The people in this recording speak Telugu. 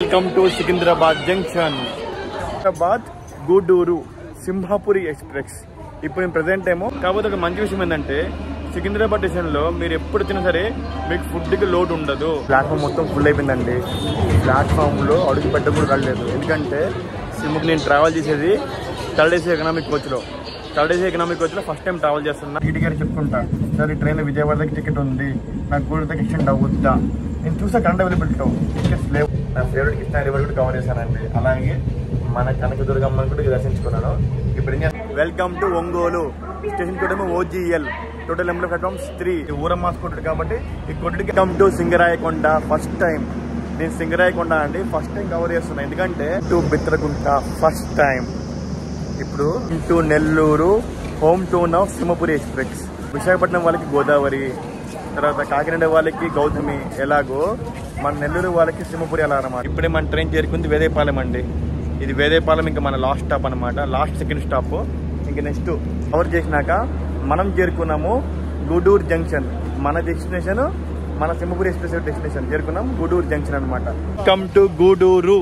Welcome to Secunderabad junction. Secunderabad Gudur Simhapuri express. ఇప్పుడు నేను ప్రజెంట్ ఏమో. కాకపోతే ఒక మంచి విషయం ఏంటంటే సికింద్రాబాద్ స్టేషన్ లో మీరు ఎప్పుడు వచ్చినా సరే మీకు ఫుడ్ కి లోటు ఉండదు. ప్లాట్ఫామ్ మొత్తం ఫుల్ అయిపోయిందండి. ప్లాట్ఫామ్ లో అడుగు పెట్ట కూడా కలలేదు. ఎందుకంటే నేను ట్రావెల్ చేసేది థర్డ్ ఏసీ ఎకనామిక్ కోచ్ లో. ఫస్ట్ టైం ట్రావెల్ చేస్తున్నా. టీటీ గారు చెప్పుకుంటా, సార్ ఈ ట్రైన్ విజయవాడ దగ్గర టికెట్ ఉంది, నాకు గూడూరు దగ్గర ఎక్స్టెండ్ అవ్వద్దా. నేను చూసా కరెంట్ అవైలబిలిటీలో టికెట్స్ లేవు. నా ఫేవరెట్ కృష్ణా రివర్ కూడా కవర్ చేశానండి. అలాగే మన కనకదుర్గమ్మని కూడా దర్శించుకున్నాను. ఇప్పుడు వెల్కమ్ టు ఒంగోలు స్టేషన్ కూడా OGL. Total number platforms 3. ఊరమ్మ కొట్టుడు కాబట్టి ఈ కొట్టుడికి welcome to Singarayakonda. First time నేను సింగరాయకొండ అండి ఫస్ట్ టైం కవర్ చేస్తున్నా. ఎందుకంటే టు బిత్రగుంట ఫస్ట్ టైం. ఇప్పుడు to Nellore home town of Simhapuri express. Visakhapatnam వాళ్ళకి గోదావరి, తర్వాత కాకినాడ వాళ్ళకి గౌతమి ఎలాగో మన నెల్లూరు వాళ్ళకి సింహపురి అలా అన్నమాట. ఇప్పుడే మన ట్రైన్ చేరుకుంది వేదేపాలెం అండి. ఇది వేదేపాలెం ఇంకా మన లాస్ట్ స్టాప్ అనమాట. Last second stop. ఇంకా నెక్స్ట్ కవర్ చేసినాక మనం చేరుకున్నాము గూడూరు జంక్షన్. మన డెస్టినేషన్ మన సింహపురి ఎక్స్ప్రెస్ డెస్టినేషన్ చేరుకున్నాం గూడూరు జంక్షన్ అనమాట. Come to Gudur.